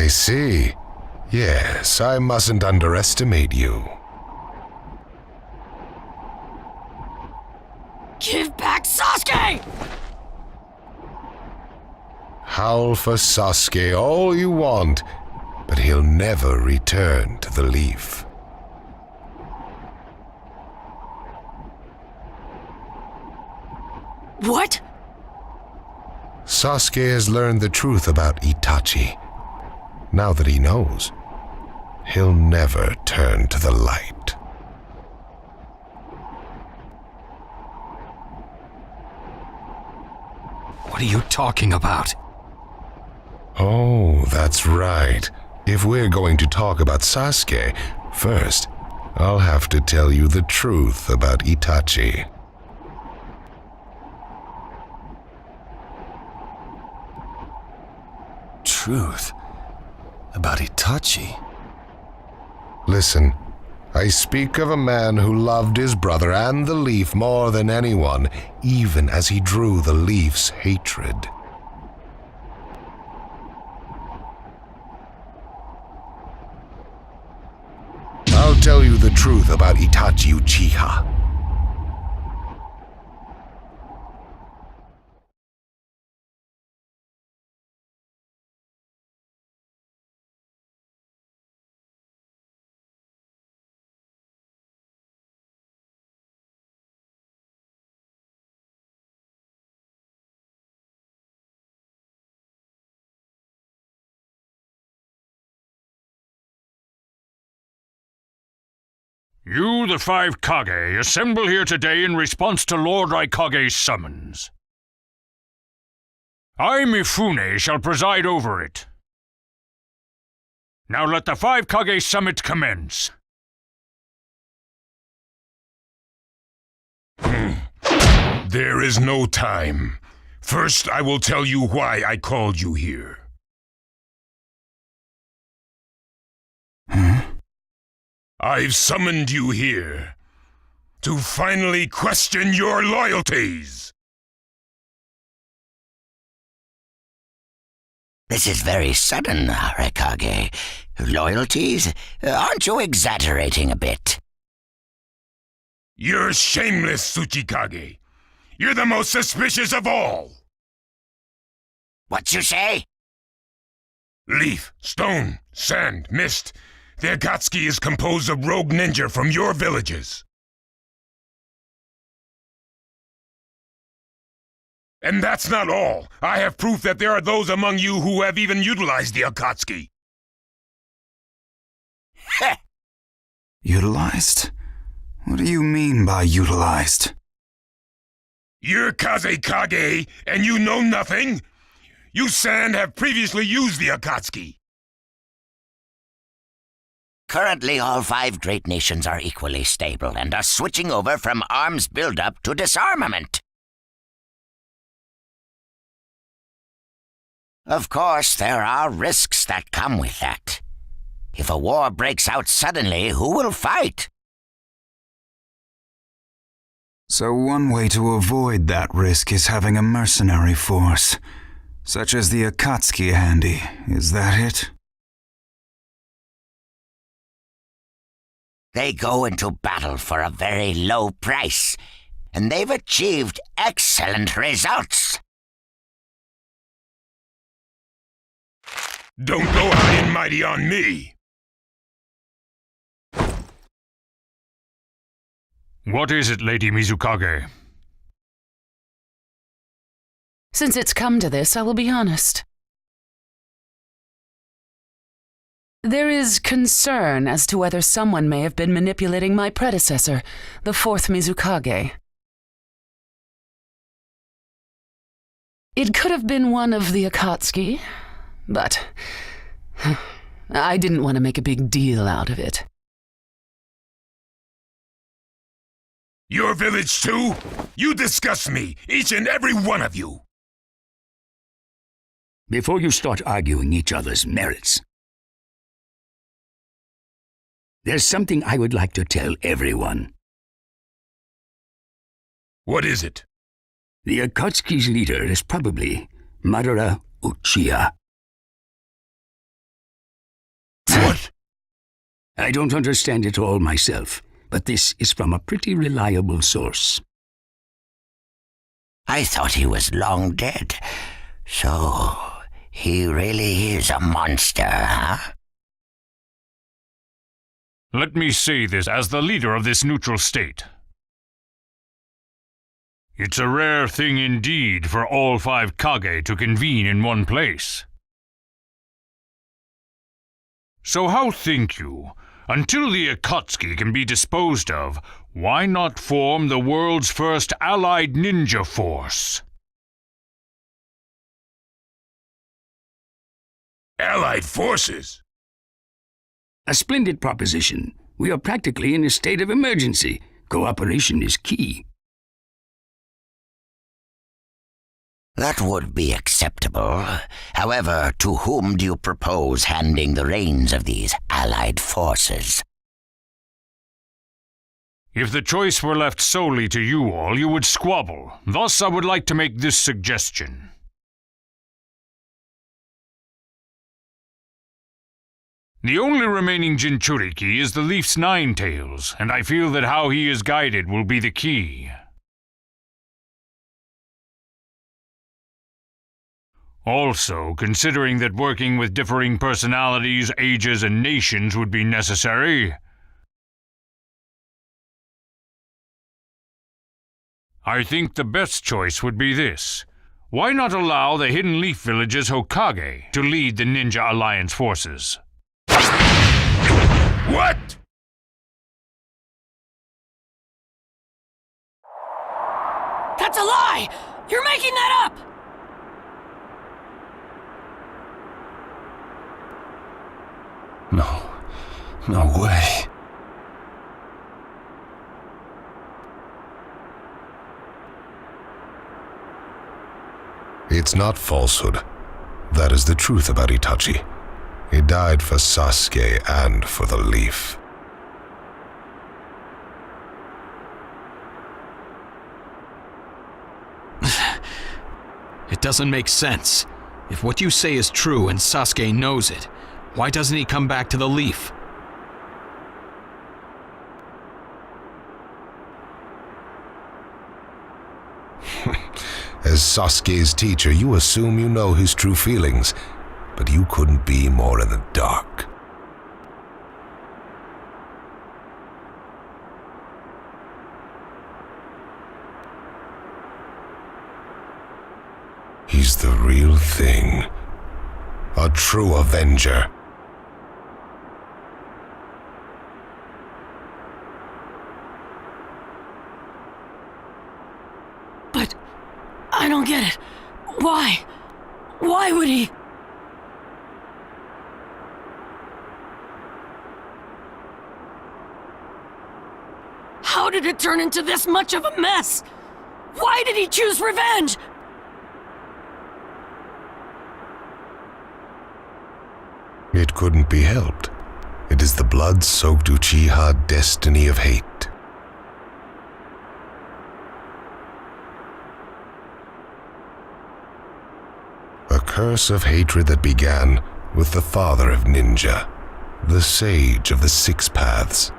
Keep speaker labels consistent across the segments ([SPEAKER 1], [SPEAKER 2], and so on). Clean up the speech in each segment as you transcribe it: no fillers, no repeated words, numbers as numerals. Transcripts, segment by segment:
[SPEAKER 1] I see. Yes, I mustn't underestimate you.
[SPEAKER 2] Give back Sasuke!
[SPEAKER 1] Howl for Sasuke all you want, but he'll never return to the leaf.
[SPEAKER 2] What?
[SPEAKER 1] Sasuke has learned the truth about Itachi. Now that he knows, he'll never turn to the light.
[SPEAKER 3] What are you talking about?
[SPEAKER 1] Oh, that's right. If we're going to talk about Sasuke, first, I'll have to tell you the truth about Itachi.
[SPEAKER 3] Truth? About Itachi?
[SPEAKER 1] Listen, I speak of a man who loved his brother and the leaf more than anyone, even as he drew the leaf's hatred. I'll tell you the truth about Itachi Uchiha.
[SPEAKER 4] You, the five Kage, assemble here today in response to Lord Raikage's summons. I, Mifune, shall preside over it. Now let the five Kage summit commence.
[SPEAKER 5] There is no time. First, I will tell you why I called you here. I've summoned you here to finally question your loyalties.
[SPEAKER 6] This is very sudden, Raikage. Loyalties? Aren't you exaggerating a bit?
[SPEAKER 5] You're shameless, Tsuchikage. You're the most suspicious of all.
[SPEAKER 6] What you say?
[SPEAKER 5] Leaf, stone, sand, mist. The Akatsuki is composed of rogue ninja from your villages. And that's not all. I have proof that there are those among you who have even utilized the Akatsuki.
[SPEAKER 3] Utilized? What do you mean by utilized?
[SPEAKER 5] You're Kazekage, and you know nothing? You Sand have previously used the Akatsuki.
[SPEAKER 6] Currently, all five great nations are equally stable and are switching over from arms buildup to disarmament. Of course, there are risks that come with that. If a war breaks out suddenly, who will fight?
[SPEAKER 3] So one way to avoid that risk is having a mercenary force, such as the Akatsuki handy. Is that it?
[SPEAKER 6] They go into battle for a very low price, and they've achieved excellent results.
[SPEAKER 5] Don't go high and mighty on me.
[SPEAKER 4] What is it, Lady Mizukage?
[SPEAKER 2] Since it's come to this, I will be honest. There is concern as to whether someone may have been manipulating my predecessor, the fourth Mizukage. It could have been one of the Akatsuki, but I didn't want to make a big deal out of it.
[SPEAKER 5] Your village too? You disgust me, each and every one of you.
[SPEAKER 7] Before you start arguing each other's merits, there's something I would like to tell everyone.
[SPEAKER 5] What is it?
[SPEAKER 7] The Akatsuki's leader is probably Madara Uchiha. I don't understand it all myself, but this is from a pretty reliable source.
[SPEAKER 6] I thought he was long dead. So, he really is a monster, huh?
[SPEAKER 4] Let me say this as the leader of this neutral state. It's a rare thing indeed for all 5 Kage to convene in one place. So how think you, until the Akatsuki can be disposed of, why not form the world's first allied ninja force?
[SPEAKER 5] Allied forces?
[SPEAKER 7] A splendid proposition. We are practically in a state of emergency. Cooperation is key.
[SPEAKER 6] That would be acceptable. However, to whom do you propose handing the reins of these allied forces?
[SPEAKER 4] If the choice were left solely to you all, you would squabble. Thus, I would like to make this suggestion. The only remaining Jinchuriki is the Leaf's 9 tails, and I feel that how he is guided will be the key. Also, considering that working with differing personalities, ages, and nations would be necessary, I think the best choice would be this. Why not allow the Hidden Leaf Village's Hokage to lead the Ninja Alliance forces?
[SPEAKER 5] What?
[SPEAKER 8] That's a lie! You're making that up!
[SPEAKER 9] No way.
[SPEAKER 1] It's not falsehood. That is the truth about Itachi. He died for Sasuke and for the Leaf.
[SPEAKER 9] It doesn't make sense. If what you say is true and Sasuke knows it, why doesn't he come back to the Leaf?
[SPEAKER 1] As Sasuke's teacher, you assume you know his true feelings, but you couldn't be more in the dark. He's the real thing. A true Avenger.
[SPEAKER 8] But I don't get it. Why? Why would he? How did it turn into this much of a mess? Why did he choose revenge?
[SPEAKER 1] It couldn't be helped. It is the blood-soaked Uchiha destiny of hate. A curse of hatred that began with the father of ninja, the sage of the 6 paths.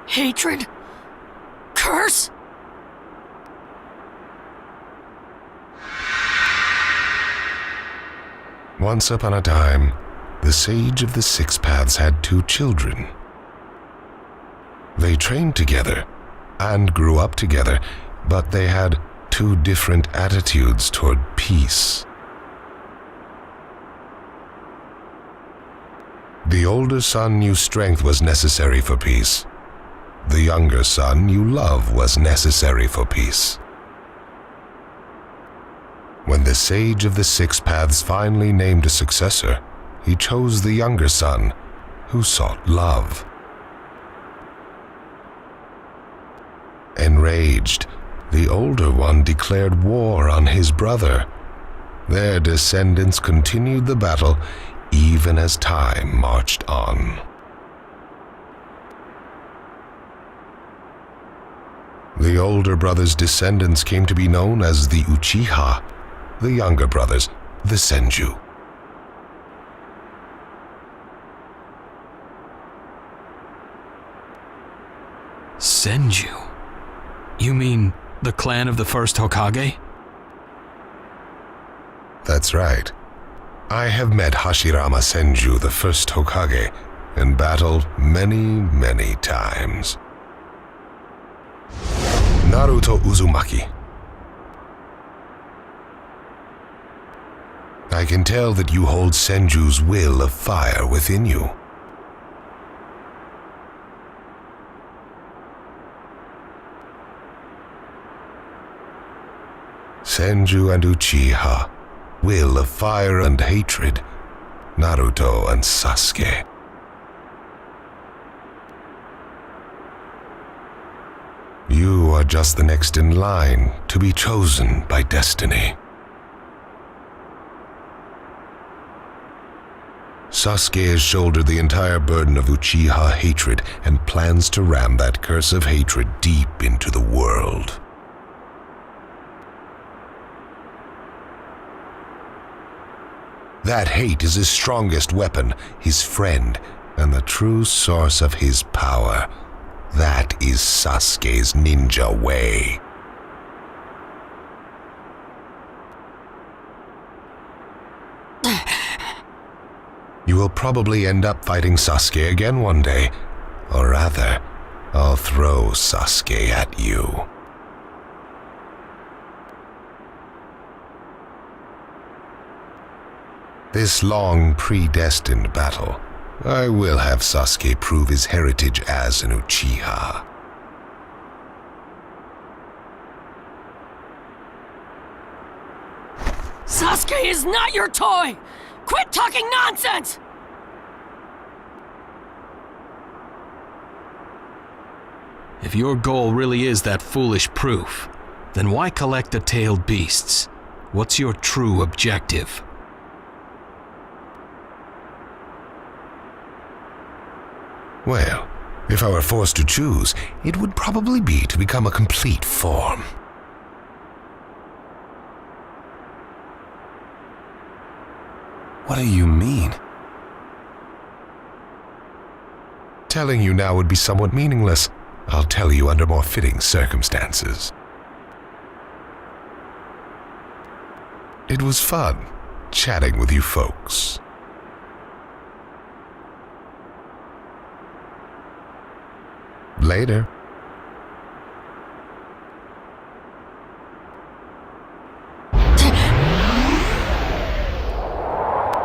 [SPEAKER 8] Hatred? Curse?
[SPEAKER 1] Once upon a time, the sage of the 6 paths had 2 children. They trained together and grew up together, but they had 2 different attitudes toward peace. The older son knew strength was necessary for peace. The younger son knew love was necessary for peace. When the sage of the 6 paths finally named a successor, he chose the younger son, who sought love. Enraged, the older one declared war on his brother. Their descendants continued the battle even as time marched on. The older brother's descendants came to be known as the Uchiha, the younger brothers, the Senju.
[SPEAKER 9] Senju? You mean the clan of the first Hokage?
[SPEAKER 1] That's right. I have met Hashirama Senju, the first Hokage, and battled many, many times. Naruto Uzumaki. I can tell that you hold Senju's will of fire within you. Senju and Uchiha, will of fire and hatred, Naruto and Sasuke. You are just the next in line to be chosen by destiny. Sasuke has shouldered the entire burden of Uchiha hatred and plans to ram that curse of hatred deep into the world. That hate is his strongest weapon, his friend, and the true source of his power. That is Sasuke's ninja way. You will probably end up fighting Sasuke again one day. Or rather, I'll throw Sasuke at you. This long, predestined battle, I will have Sasuke prove his heritage as an Uchiha.
[SPEAKER 8] Sasuke is not your toy! Quit talking nonsense!
[SPEAKER 9] If your goal really is that foolish proof, then why collect the tailed beasts? What's your true objective?
[SPEAKER 1] Well, if I were forced to choose, it would probably be to become a complete form.
[SPEAKER 10] What do you mean?
[SPEAKER 1] Telling you now would be somewhat meaningless. I'll tell you under more fitting circumstances. It was fun chatting with you folks. Later.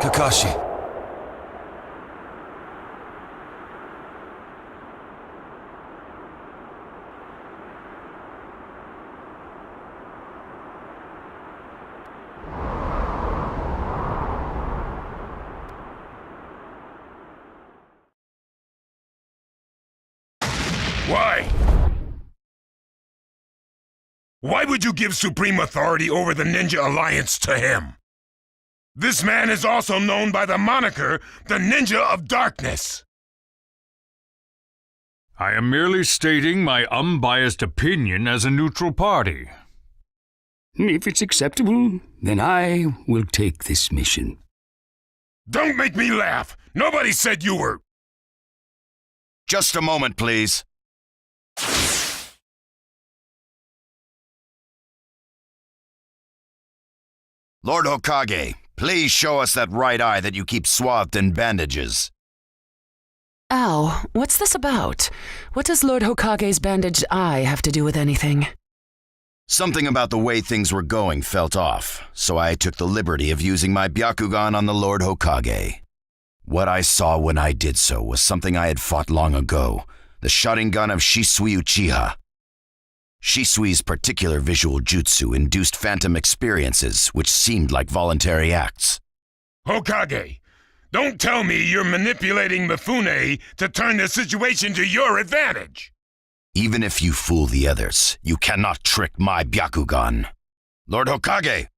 [SPEAKER 10] Kakashi.
[SPEAKER 5] Why? Why would you give supreme authority over the Ninja Alliance to him? This man is also known by the moniker, the Ninja of Darkness.
[SPEAKER 4] I am merely stating my unbiased opinion as a neutral party.
[SPEAKER 7] If it's acceptable, then I will take this mission.
[SPEAKER 5] Don't make me laugh! Nobody said you were...
[SPEAKER 11] Just a moment, please. Lord Hokage, please show us that right eye that you keep swathed in bandages.
[SPEAKER 2] Ow, what's this about? What does Lord Hokage's bandaged eye have to do with anything?
[SPEAKER 11] Something about the way things were going felt off, so I took the liberty of using my Byakugan on the Lord Hokage. What I saw when I did so was something I had fought long ago, the Sharingan of Shisui Uchiha. Shisui's particular visual jutsu induced phantom experiences which seemed like voluntary acts.
[SPEAKER 5] Hokage, don't tell me you're manipulating Mifune to turn the situation to your advantage.
[SPEAKER 11] Even if you fool the others, you cannot trick my Byakugan. Lord Hokage!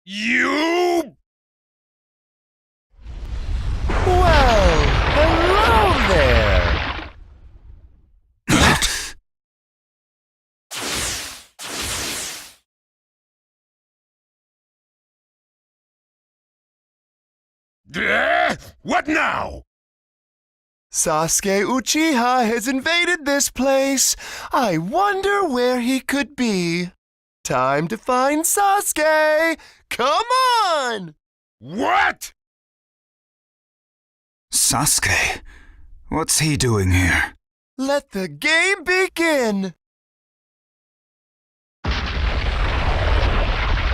[SPEAKER 5] You...
[SPEAKER 12] Well, hello there!
[SPEAKER 5] What now?
[SPEAKER 12] Sasuke Uchiha has invaded this place. I wonder where he could be. Time to find Sasuke! Come on!
[SPEAKER 5] What?
[SPEAKER 3] Sasuke? What's he doing here?
[SPEAKER 12] Let the game begin!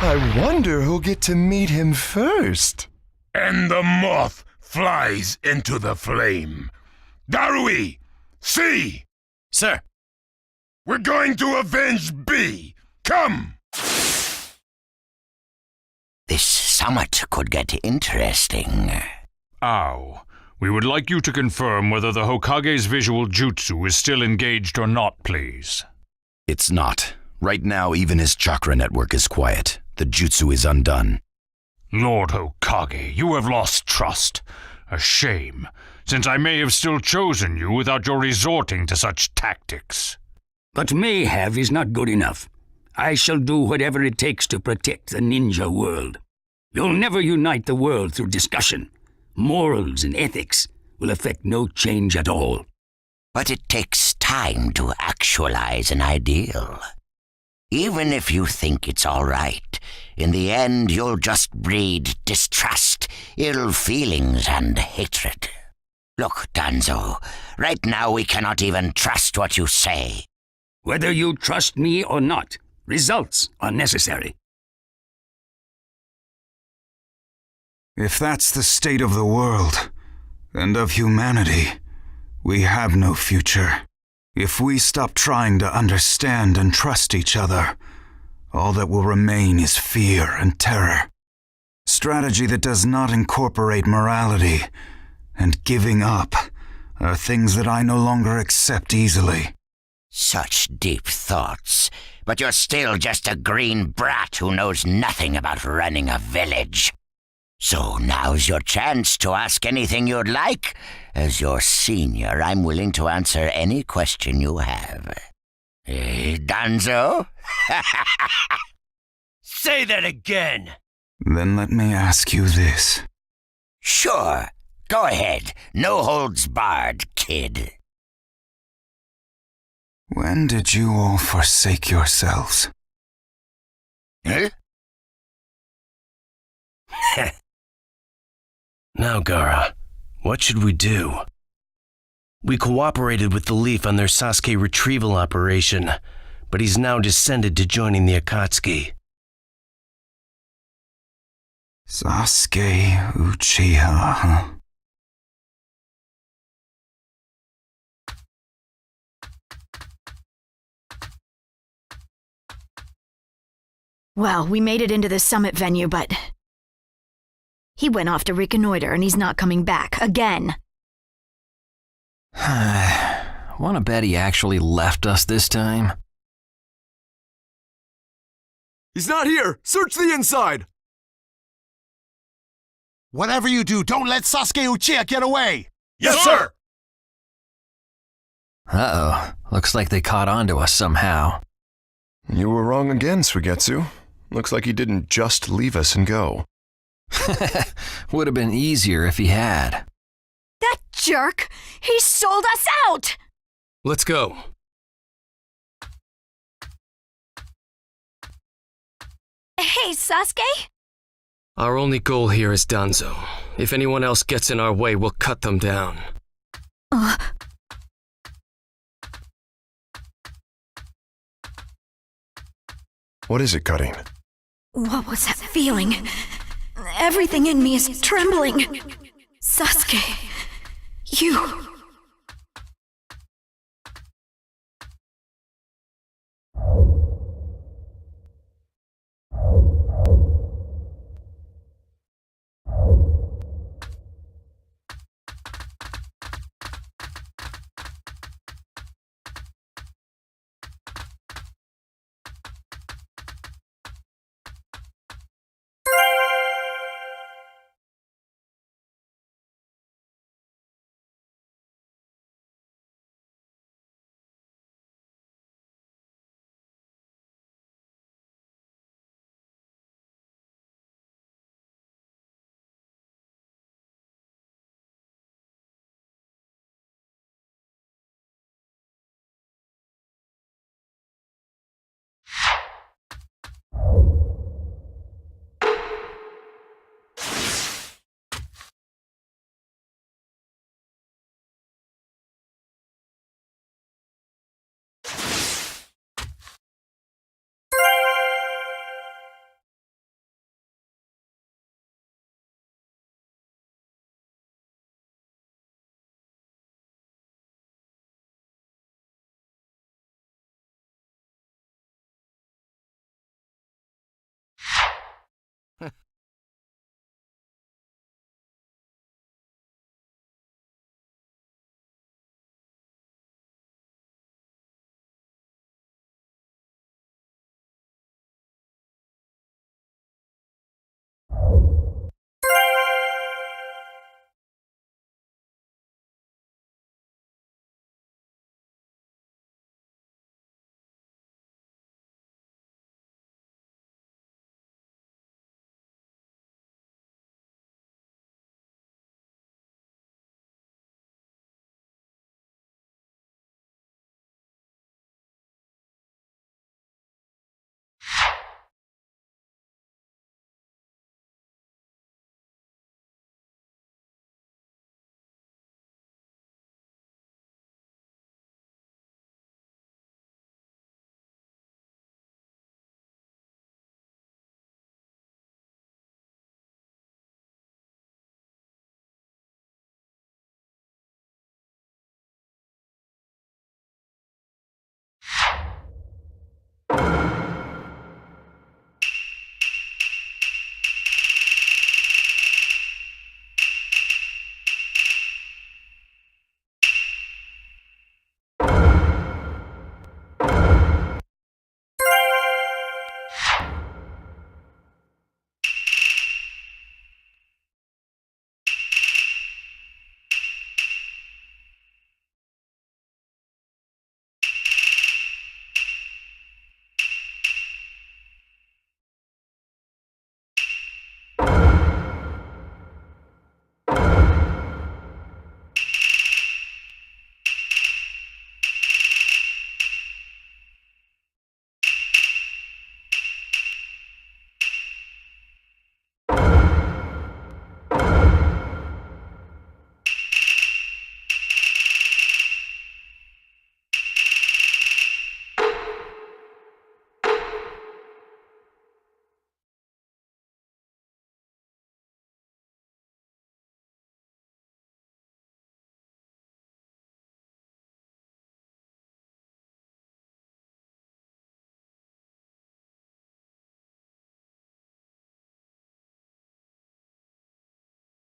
[SPEAKER 12] I wonder who'll get to meet him first.
[SPEAKER 5] And the moth flies into the flame. Darui! See!
[SPEAKER 10] Sir!
[SPEAKER 5] We're going to avenge B! Come!
[SPEAKER 6] This summit could get interesting.
[SPEAKER 4] Ow. We would like you to confirm whether the Hokage's visual jutsu is still engaged or not, please.
[SPEAKER 11] It's not. Right now, even his chakra network is quiet. The jutsu is undone.
[SPEAKER 4] Lord Hokage, you have lost trust. A shame, since I may have still chosen you without your resorting to such tactics.
[SPEAKER 7] But may have is not good enough. I shall do whatever it takes to protect the ninja world. You'll never unite the world through discussion. Morals and ethics will affect no change at all.
[SPEAKER 6] But it takes time to actualize an ideal. Even if you think it's all right, in the end you'll just breed distrust, ill feelings, and hatred. Look, Danzo, right now we cannot even trust what you say.
[SPEAKER 7] Whether you trust me or not, results are necessary.
[SPEAKER 3] If that's the state of the world, and of humanity, we have no future. If we stop trying to understand and trust each other, all that will remain is fear and terror. Strategy that does not incorporate morality and giving up are things that I no longer accept easily.
[SPEAKER 6] Such deep thoughts, but you're still just a green brat who knows nothing about running a village. So now's your chance to ask anything you'd like. As your senior, I'm willing to answer any question you have. Danzo?
[SPEAKER 10] Say that again!
[SPEAKER 3] Then let me ask you this.
[SPEAKER 6] Sure. Go ahead. No holds barred, kid.
[SPEAKER 3] When did you all forsake yourselves?
[SPEAKER 6] Huh?
[SPEAKER 10] Now, Gaara, what should we do? We cooperated with the Leaf on their Sasuke retrieval operation, but he's now descended to joining the Akatsuki.
[SPEAKER 3] Sasuke Uchiha, huh?
[SPEAKER 13] Well, we made it into the summit venue, but he went off to reconnoiter and he's not coming back again.
[SPEAKER 14] Wanna bet he actually left us this time?
[SPEAKER 12] He's not here! Search the inside!
[SPEAKER 15] Whatever you do, don't let Sasuke Uchiha get away!
[SPEAKER 5] Yes, sir!
[SPEAKER 14] Uh-oh. Looks like they caught on to us somehow.
[SPEAKER 12] You were wrong again, Suigetsu. Looks like he didn't just leave us and go.
[SPEAKER 14] Would have been easier if he had.
[SPEAKER 13] That jerk! He sold us out!
[SPEAKER 9] Let's go.
[SPEAKER 13] Hey, Sasuke?
[SPEAKER 16] Our only goal here is Danzo. If anyone else gets in our way, we'll cut them down.
[SPEAKER 12] What is it, Karin?
[SPEAKER 13] What was that feeling? Everything in me is trembling. Sasuke, you...